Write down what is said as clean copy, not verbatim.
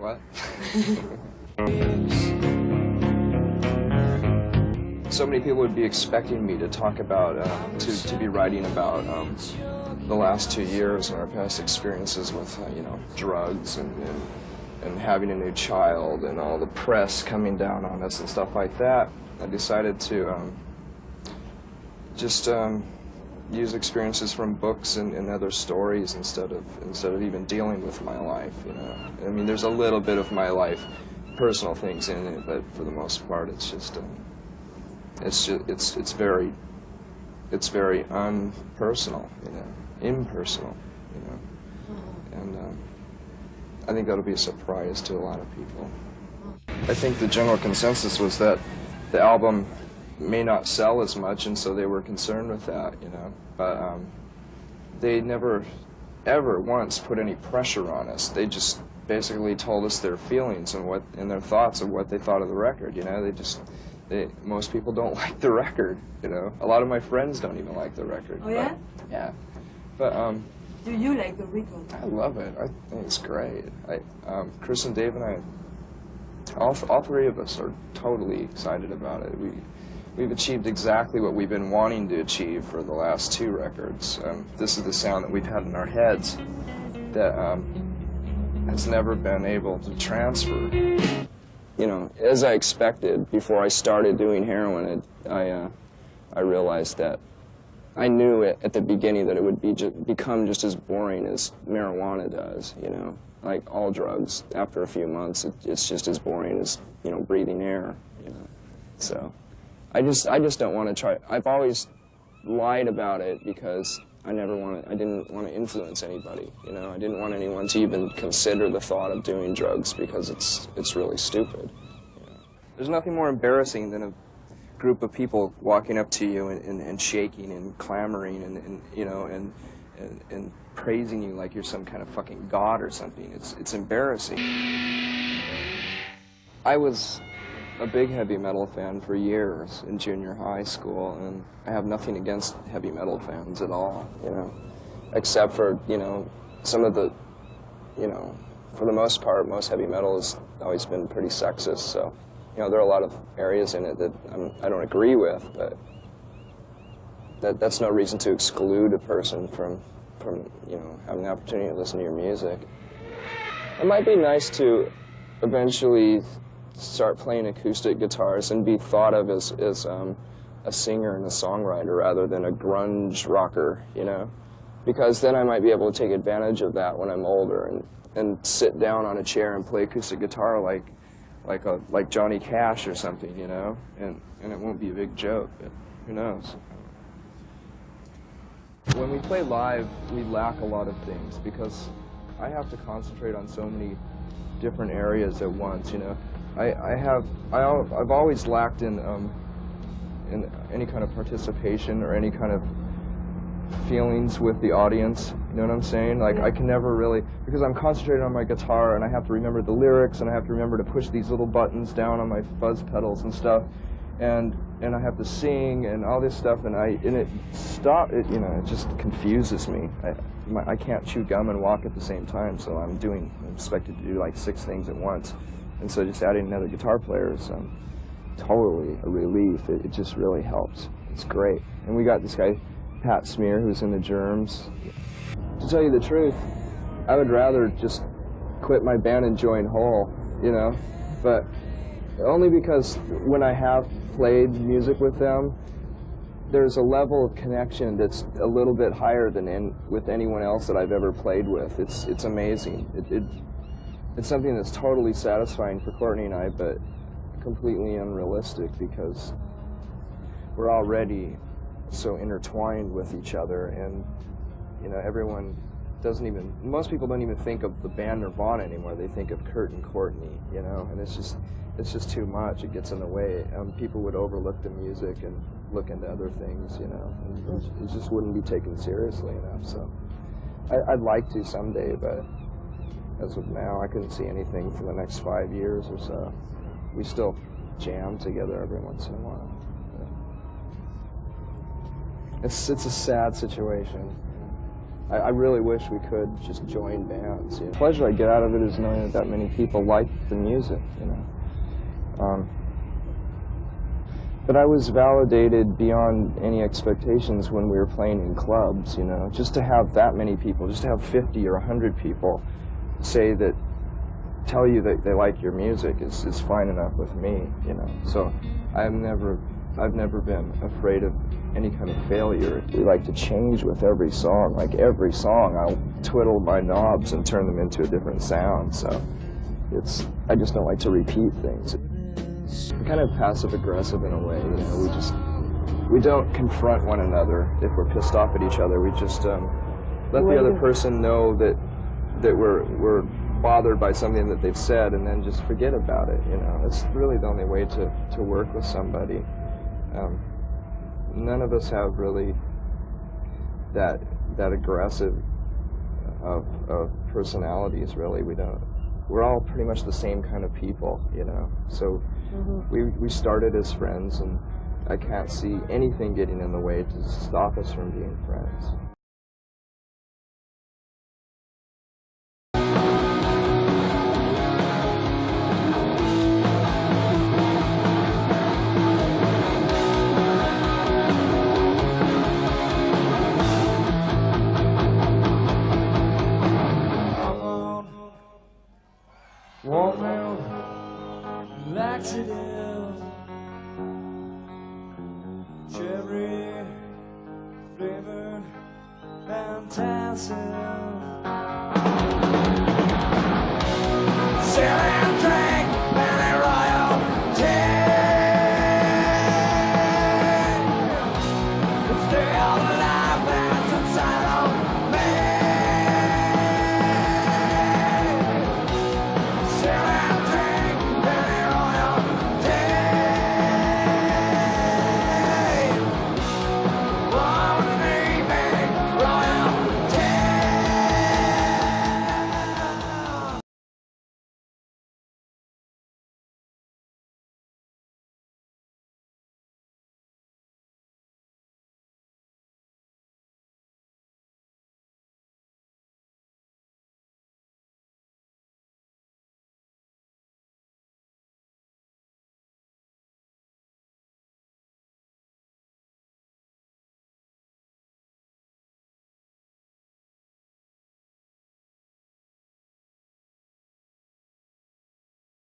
What? So many people would be expecting me to talk about, to be writing about the last 2 years and our past experiences with, you know, drugs and having a new child and all the press coming down on us and stuff like that. I decided to just use experiences from books and other stories instead of even dealing with my life. You know, I mean, there's a little bit of my life, personal things in it, but for the most part, it's just it's very unpersonal, you know, impersonal, you know, and I think that'll be a surprise to a lot of people. I think the general consensus was that the album may not sell as much, and so they were concerned with that, you know, but they never ever once put any pressure on us. They just basically told us their feelings and their thoughts of what they thought of the record, you know. Most people don't like the record, you know. A lot of my friends don't even like the record. Oh, yeah? Yeah. But, do you like the record? I love it. I think it's great. Chris and Dave and I, all three of us are totally excited about it. We've achieved exactly what we've been wanting to achieve for the last 2 records. This is the sound that we've had in our heads that has never been able to transfer. You know, as I expected, before I started doing heroin, I realized that I knew at the beginning that it would become just as boring as marijuana does, you know. Like all drugs, after a few months, it's just as boring as, you know, breathing air, you know. So I just don't want to try. I've always lied about it because I didn't want to influence anybody, you know. I didn't want anyone to even consider the thought of doing drugs because it's really stupid. You know? There's nothing more embarrassing than a group of people walking up to you and shaking and clamoring and you know, and praising you like you're some kind of fucking god or something. It's embarrassing. I was a big heavy metal fan for years in junior high school, and I have nothing against heavy metal fans at all, you know, except for, you know, some of the, you know, for the most part, most heavy metal has always been pretty sexist, so, you know, there are a lot of areas in it that I don't agree with, but that's no reason to exclude a person from, you know, having the opportunity to listen to your music. It might be nice to eventually start playing acoustic guitars and be thought of as a singer and a songwriter rather than a grunge rocker, you know? Because then I might be able to take advantage of that when I'm older and sit down on a chair and play acoustic guitar like Johnny Cash or something, you know? And it won't be a big joke, but who knows? When we play live, we lack a lot of things because I have to concentrate on so many different areas at once, you know? I've always lacked in any kind of participation or any kind of feelings with the audience, you know what I'm saying? Like, I can never really, because I'm concentrated on my guitar and I have to remember the lyrics and I have to remember to push these little buttons down on my fuzz pedals and stuff, and I have to sing and all this stuff, and it you know, it just confuses me. I can't chew gum and walk at the same time, so I'm expected to do like 6 things at once. And so just adding another guitar player is totally a relief. It just really helps. It's great. And we got this guy, Pat Smear, who's in the Germs. To tell you the truth, I would rather just quit my band and join Hole, you know? But only because when I have played music with them, there's a level of connection that's a little bit higher than with anyone else that I've ever played with. It's amazing. It's something that's totally satisfying for Courtney and I, but completely unrealistic because we're already so intertwined with each other, and, you know, most people don't even think of the band Nirvana anymore. They think of Kurt and Courtney, you know, and it's just too much. It gets in the way. People would overlook the music and look into other things, you know, and it just wouldn't be taken seriously enough. So I'd like to someday, but as of now, I couldn't see anything for the next 5 years or so. We still jam together every once in a while. It's a sad situation. I really wish we could just join bands. You know? The pleasure I get out of it is knowing that many people like the music, you know. But I was validated beyond any expectations when we were playing in clubs, you know. Just to have that many people, just to have 50 or 100 people say that, tell you that they like your music is fine enough with me, you know. So I've never been afraid of any kind of failure. We like to change with every song. Like every song, I'll twiddle my knobs and turn them into a different sound. So I just don't like to repeat things. I'm kind of passive-aggressive in a way, you know. We don't confront one another if we're pissed off at each other. We just let the other person know that we're bothered by something that they've said, and then just forget about it, you know. It's really the only way to work with somebody. None of us have really that aggressive of personalities, really. We're all pretty much the same kind of people, you know. So we started as friends, and I can't see anything getting in the way to stop us from being friends. Warm milk, laxative, cherry flavored, fantastic.